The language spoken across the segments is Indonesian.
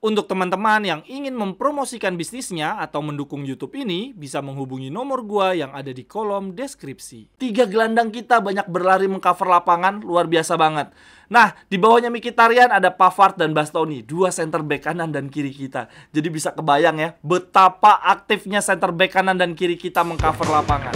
Untuk teman-teman yang ingin mempromosikan bisnisnya atau mendukung YouTube ini, bisa menghubungi nomor gua yang ada di kolom deskripsi. Tiga gelandang kita banyak berlari mengcover lapangan, luar biasa banget. Nah, di bawahnya Mkhitaryan ada Pavard dan Bastoni, dua center back kanan dan kiri kita. Jadi bisa kebayang ya, betapa aktifnya center back kanan dan kiri kita mengcover lapangan.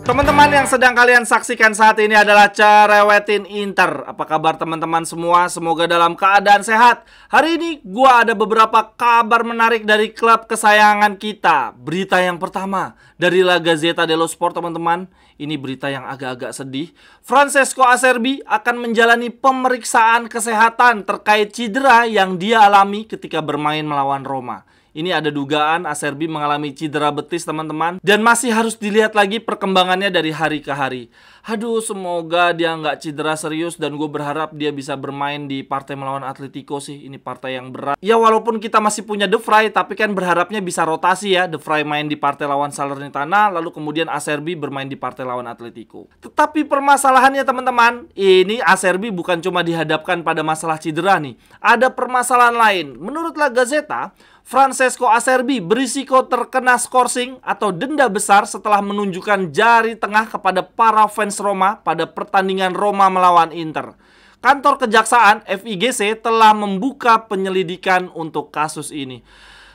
Teman-teman yang sedang kalian saksikan saat ini adalah Cerewetin Inter. Apa kabar teman-teman semua? Semoga dalam keadaan sehat. Hari ini gua ada beberapa kabar menarik dari klub kesayangan kita. Berita yang pertama dari La Gazzetta dello Sport, teman-teman. Ini berita yang agak-agak sedih. Francesco Acerbi akan menjalani pemeriksaan kesehatan terkait cedera yang dia alami ketika bermain melawan Roma. Ini ada dugaan Acerbi mengalami cedera betis, teman-teman. Dan masih harus dilihat lagi perkembangannya dari hari ke hari. Aduh, semoga dia nggak cedera serius. Dan gue berharap dia bisa bermain di partai melawan Atletico sih. Ini partai yang berat. Ya, walaupun kita masih punya De Vrij, tapi kan berharapnya bisa rotasi ya. De Vrij main di partai lawan Salernitana, lalu kemudian Acerbi bermain di partai lawan Atletico. Tetapi permasalahannya, teman-teman, ini Acerbi bukan cuma dihadapkan pada masalah cedera nih. Ada permasalahan lain. Menurut La Gazzetta, Francesco Acerbi berisiko terkena skorsing atau denda besar setelah menunjukkan jari tengah kepada para fans Roma pada pertandingan Roma melawan Inter. Kantor Kejaksaan FIGC telah membuka penyelidikan untuk kasus ini.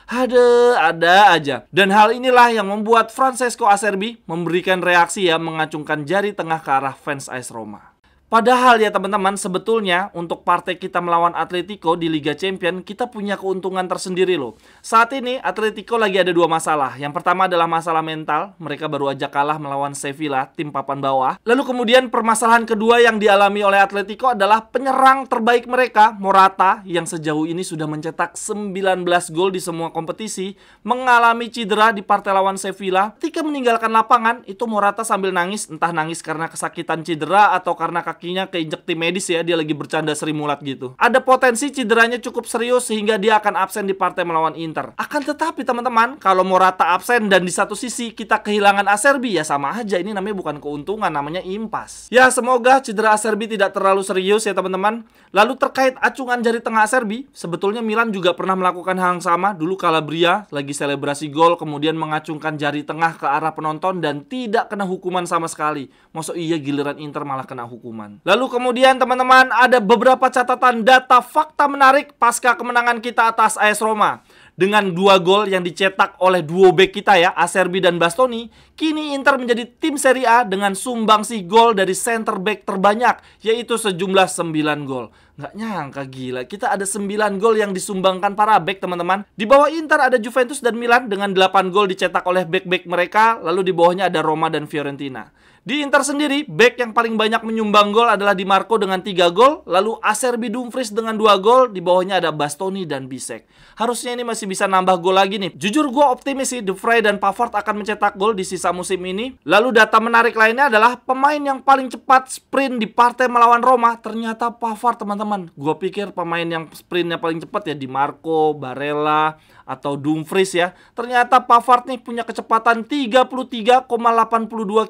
Ada aja. Dan hal inilah yang membuat Francesco Acerbi memberikan reaksi ya, mengacungkan jari tengah ke arah fans AS Roma. Padahal ya teman-teman, sebetulnya untuk partai kita melawan Atletico di Liga Champions, kita punya keuntungan tersendiri loh. Saat ini Atletico lagi ada dua masalah. Yang pertama adalah masalah mental. Mereka baru aja kalah melawan Sevilla, tim papan bawah. Lalu kemudian permasalahan kedua yang dialami oleh Atletico adalah penyerang terbaik mereka, Morata, yang sejauh ini sudah mencetak 19 gol di semua kompetisi, mengalami cedera di partai lawan Sevilla. Ketika meninggalkan lapangan, itu Morata sambil nangis, entah nangis karena kesakitan cedera atau karena kakinya keinjek tim medis ya, dia lagi bercanda Sri Mulat gitu. Ada potensi cederanya cukup serius sehingga dia akan absen di partai melawan Inter. Akan tetapi teman-teman, kalau Morata absen dan di satu sisi kita kehilangan Acerbi, ya sama aja, ini namanya bukan keuntungan, namanya impas. Ya, semoga cedera Acerbi tidak terlalu serius ya teman-teman. Lalu terkait acungan jari tengah Acerbi, sebetulnya Milan juga pernah melakukan hal yang sama. Dulu Calabria lagi selebrasi gol kemudian mengacungkan jari tengah ke arah penonton dan tidak kena hukuman sama sekali. Masa iya giliran Inter malah kena hukuman. Lalu kemudian teman-teman, ada beberapa catatan data fakta menarik pasca kemenangan kita atas AS Roma. Dengan 2 gol yang dicetak oleh duo bek kita ya, Acerbi dan Bastoni, kini Inter menjadi tim Serie A dengan sumbangsi gol dari center back terbanyak, yaitu sejumlah 9 gol. Nggak nyangka, gila, kita ada 9 gol yang disumbangkan para bek, teman-teman. Di bawah Inter ada Juventus dan Milan dengan 8 gol dicetak oleh bek-bek mereka, lalu di bawahnya ada Roma dan Fiorentina. Di Inter sendiri, bek yang paling banyak menyumbang gol adalah Di Marco dengan 3 gol, lalu Acerbi Dumfries dengan 2 gol, di bawahnya ada Bastoni dan Bisek. Harusnya ini masih bisa nambah gol lagi nih. Jujur gue optimis sih De Vrij dan Pavard akan mencetak gol di sisa musim ini. Lalu data menarik lainnya adalah pemain yang paling cepat sprint di partai melawan Roma, ternyata Pavard, teman-teman. Gue pikir pemain yang sprintnya paling cepat ya Di Marco, Barella, atau Dumfries ya. Ternyata Pavard nih punya kecepatan 33,82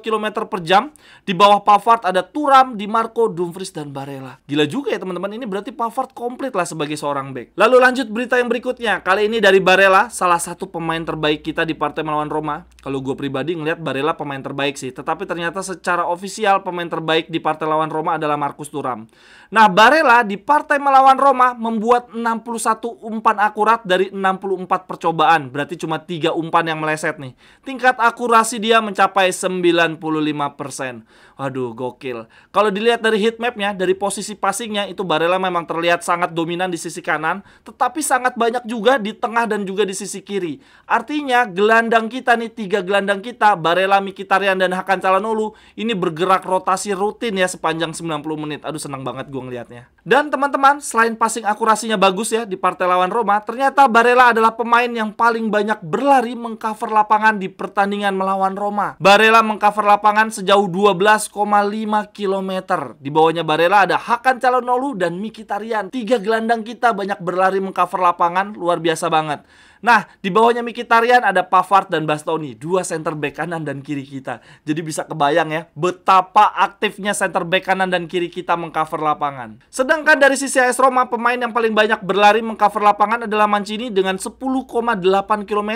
km per jam. Di bawah Pavard ada Thuram, Di Marco, Dumfries, dan Barella. Gila juga ya teman-teman, ini berarti Pavard komplit lah sebagai seorang bek. Lalu lanjut berita yang berikutnya. Kali ini dari Barella, salah satu pemain terbaik kita di partai melawan Roma. Kalau gue pribadi ngelihat Barella pemain terbaik sih. Tetapi ternyata secara ofisial pemain terbaik di partai lawan Roma adalah Marcus Thuram. Nah, Barella di partai melawan Roma membuat 61 umpan akurat dari 64 percobaan. Berarti cuma 3 umpan yang meleset nih. Tingkat akurasi dia mencapai 95%. Waduh, gokil. Kalau dilihat dari heat mapnya, dari posisi passingnya, itu Barella memang terlihat sangat dominan di sisi kanan, tetapi sangat banyak juga di tengah dan juga di sisi kiri. Artinya, gelandang kita nih, 3 gelandang kita, Barella, Mkhitaryan, dan Hakan Çalhanoğlu, ini bergerak rotasi rutin ya sepanjang 90 menit. Aduh, senang banget gue ngelihatnya. Dan teman-teman, selain passing akurasinya bagus ya di partai lawan Roma, ternyata Barella adalah pemain yang paling banyak berlari mengcover lapangan di pertandingan melawan Roma. Barella mengcover lapangan sejauh 12,5 km. Di bawahnya Barella ada Hakan Çalhanoğlu dan Mkhitaryan. 3 gelandang kita banyak berlari mengcover lapangan, luar biasa banget. Nah, di bawahnya Mkhitaryan ada Pavard dan Bastoni, dua center back kanan dan kiri kita. Jadi bisa kebayang ya, betapa aktifnya center back kanan dan kiri kita mengcover lapangan. Sedangkan dari sisi AS Roma, pemain yang paling banyak berlari mengcover lapangan adalah Mancini dengan 10,8 km.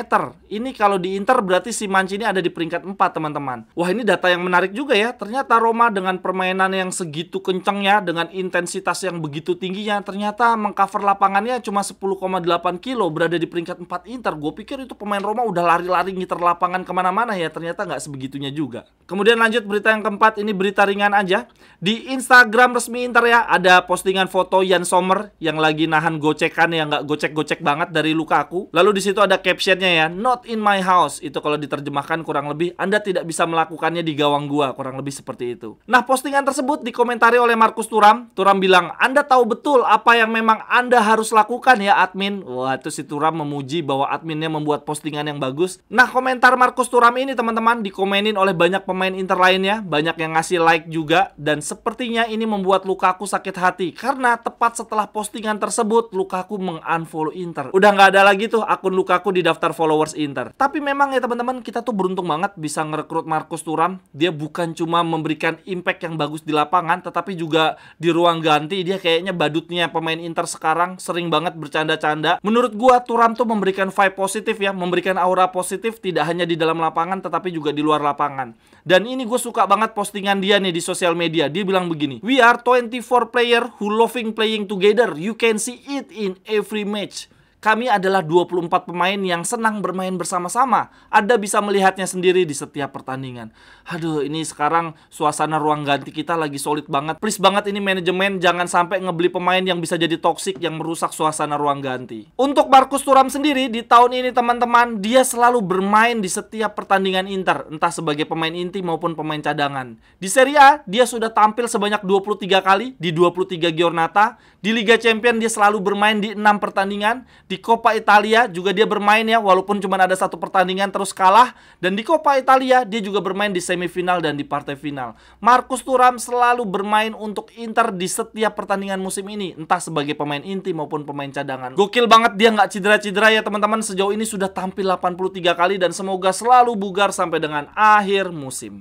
Ini kalau di Inter berarti si Mancini ada di peringkat 4, teman-teman. Wah, ini data yang menarik juga ya. Ternyata Roma dengan permainan yang segitu kencangnya, dengan intensitas yang begitu tingginya, ternyata mengcover lapangannya cuma 10,8 kilo, berada di peringkat 4 Inter. Gue pikir itu pemain Roma udah lari-lari ngiter lapangan kemana-mana ya, ternyata nggak sebegitunya juga. Kemudian lanjut berita yang keempat, ini berita ringan aja. Di Instagram resmi Inter ya, ada postingan foto Jan Sommer yang lagi nahan gocekan yang nggak gocek-gocek banget dari Lukaku. Lalu di situ ada captionnya ya, "Not in my house." Itu kalau diterjemahkan kurang lebih, Anda tidak bisa melakukannya di gawang gua, kurang lebih seperti itu. Nah, postingan tersebut dikomentari oleh Markus Thuram. Thuram bilang, "Anda tahu betul apa yang memang Anda harus lakukan ya, admin." Wah, itu si Thuram memuji bahwa adminnya membuat postingan yang bagus. Nah, komentar Markus Thuram ini teman-teman dikomenin oleh banyak pemain Inter lainnya, banyak yang ngasih like juga, dan sepertinya ini membuat Lukaku sakit hati karena tepat setelah postingan tersebut Lukaku meng-unfollow Inter. Udah nggak ada lagi tuh akun Lukaku di daftar followers Inter. Tapi memang ya teman-teman, kita tuh beruntung banget bisa ngerekrut Markus Thuram. Dia bukan cuma memberikan impact yang bagus di lapangan, tetapi juga di ruang ganti dia kayaknya badutnya pemain Inter sekarang, sering banget bercanda-canda. Menurut gua Thuram tuh memberikan vibe positif ya, memberikan aura positif tidak hanya di dalam lapangan tetapi juga di luar lapangan. Dan ini gue suka banget postingan dia nih di sosial media. Dia bilang begini, "We are 24 player who loving playing together. You can see it in every match." Kami adalah 24 pemain yang senang bermain bersama-sama. Anda bisa melihatnya sendiri di setiap pertandingan. Aduh, ini sekarang suasana ruang ganti kita lagi solid banget. Please banget ini manajemen jangan sampai ngebeli pemain yang bisa jadi toksik, yang merusak suasana ruang ganti. Untuk Markus Thuram sendiri, di tahun ini teman-teman, dia selalu bermain di setiap pertandingan Inter, entah sebagai pemain inti maupun pemain cadangan. Di Serie A, dia sudah tampil sebanyak 23 kali di 23 giornata. Di Liga Champions dia selalu bermain di 6 pertandingan. Di Coppa Italia juga dia bermain ya, walaupun cuma ada 1 pertandingan terus kalah. Dan di Coppa Italia dia juga bermain di semifinal dan di partai final. Markus Thuram selalu bermain untuk Inter di setiap pertandingan musim ini, entah sebagai pemain inti maupun pemain cadangan. Gokil banget dia nggak cedera-cedera ya teman-teman. Sejauh ini sudah tampil 83 kali dan semoga selalu bugar sampai dengan akhir musim.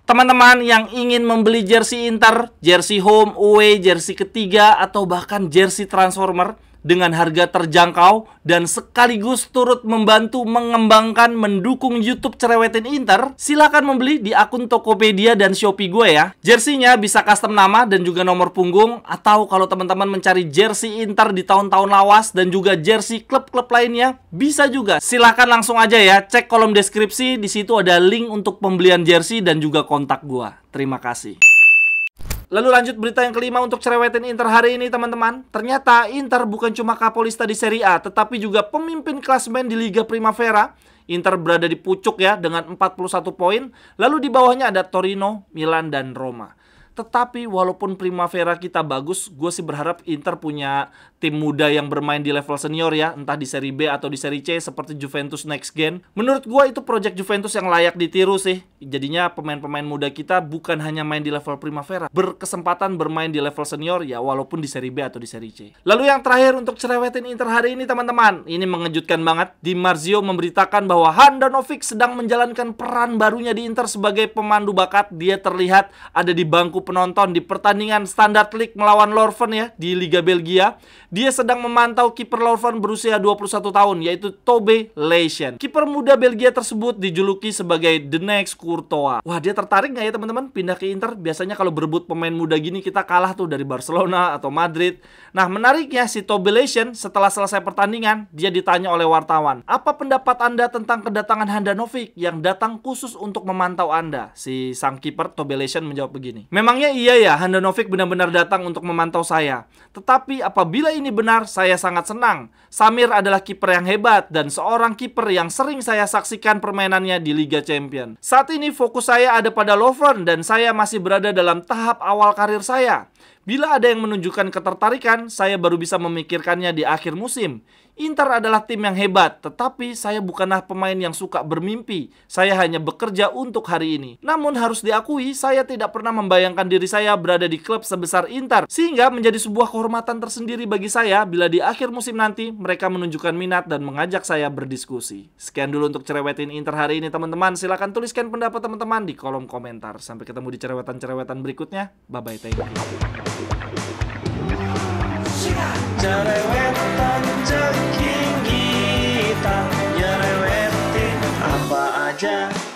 Teman-teman yang ingin membeli jersey Inter, jersey home, away, jersey ketiga, atau bahkan jersey transformer dengan harga terjangkau dan sekaligus turut membantu mengembangkan, mendukung YouTube Cerewetin Inter, silakan membeli di akun Tokopedia dan Shopee gue ya. Jersey-nya bisa custom nama dan juga nomor punggung, atau kalau teman-teman mencari jersey Inter di tahun-tahun lawas dan juga jersey klub-klub lainnya, bisa juga. Silakan langsung aja ya, cek kolom deskripsi, di situ ada link untuk pembelian jersey dan juga kontak gue. Terima kasih. Lalu lanjut berita yang kelima untuk Cerewetin Inter hari ini teman-teman. Ternyata Inter bukan cuma kapolista di Serie A, tetapi juga pemimpin klasemen di Liga Primavera. Inter berada di pucuk ya dengan 41 poin. Lalu di bawahnya ada Torino, Milan, dan Roma. Tetapi walaupun Primavera kita bagus, gue sih berharap Inter punya tim muda yang bermain di level senior ya, entah di Serie B atau di Serie C seperti Juventus Next Gen. Menurut gue itu project Juventus yang layak ditiru sih. Jadinya pemain-pemain muda kita bukan hanya main di level Primavera, berkesempatan bermain di level senior ya, walaupun di Serie B atau di Serie C. Lalu yang terakhir untuk Cerewetin Inter hari ini teman-teman, ini mengejutkan banget. Di Marzio memberitakan bahwa Handanovic sedang menjalankan peran barunya di Inter sebagai pemandu bakat. Dia terlihat ada di bangku penonton di pertandingan Standard League melawan Leuven ya di Liga Belgia. Dia sedang memantau kiper Leuven berusia 21 tahun yaitu Tobe Leishen. Kiper muda Belgia tersebut dijuluki sebagai the next Courtois. Wah, dia tertarik nggak ya teman-teman pindah ke Inter? Biasanya kalau berebut pemain muda gini kita kalah tuh dari Barcelona atau Madrid. Nah, menariknya si Tobe Leishen setelah selesai pertandingan dia ditanya oleh wartawan, "Apa pendapat Anda tentang kedatangan Handanovic yang datang khusus untuk memantau Anda?" Si sang kiper Tobe Leishen menjawab begini, "Memangnya iya ya, Handanovic benar-benar datang untuk memantau saya. Tetapi apabila ini benar, saya sangat senang. Samir adalah kiper yang hebat dan seorang kiper yang sering saya saksikan permainannya di Liga Champions. Saat ini fokus saya ada pada Leuven dan saya masih berada dalam tahap awal karir saya. Bila ada yang menunjukkan ketertarikan, saya baru bisa memikirkannya di akhir musim. Inter adalah tim yang hebat, tetapi saya bukanlah pemain yang suka bermimpi. Saya hanya bekerja untuk hari ini. Namun harus diakui, saya tidak pernah membayangkan diri saya berada di klub sebesar Inter, sehingga menjadi sebuah kehormatan tersendiri bagi saya bila di akhir musim nanti mereka menunjukkan minat dan mengajak saya berdiskusi. Sekian dulu untuk Cerewetin Inter hari ini teman-teman. Silahkan tuliskan pendapat teman-teman di kolom komentar. Sampai ketemu di cerewetan-cerewetan berikutnya. Bye-bye, thank you. Cerewetan ceking kita nyerewetin apa aja.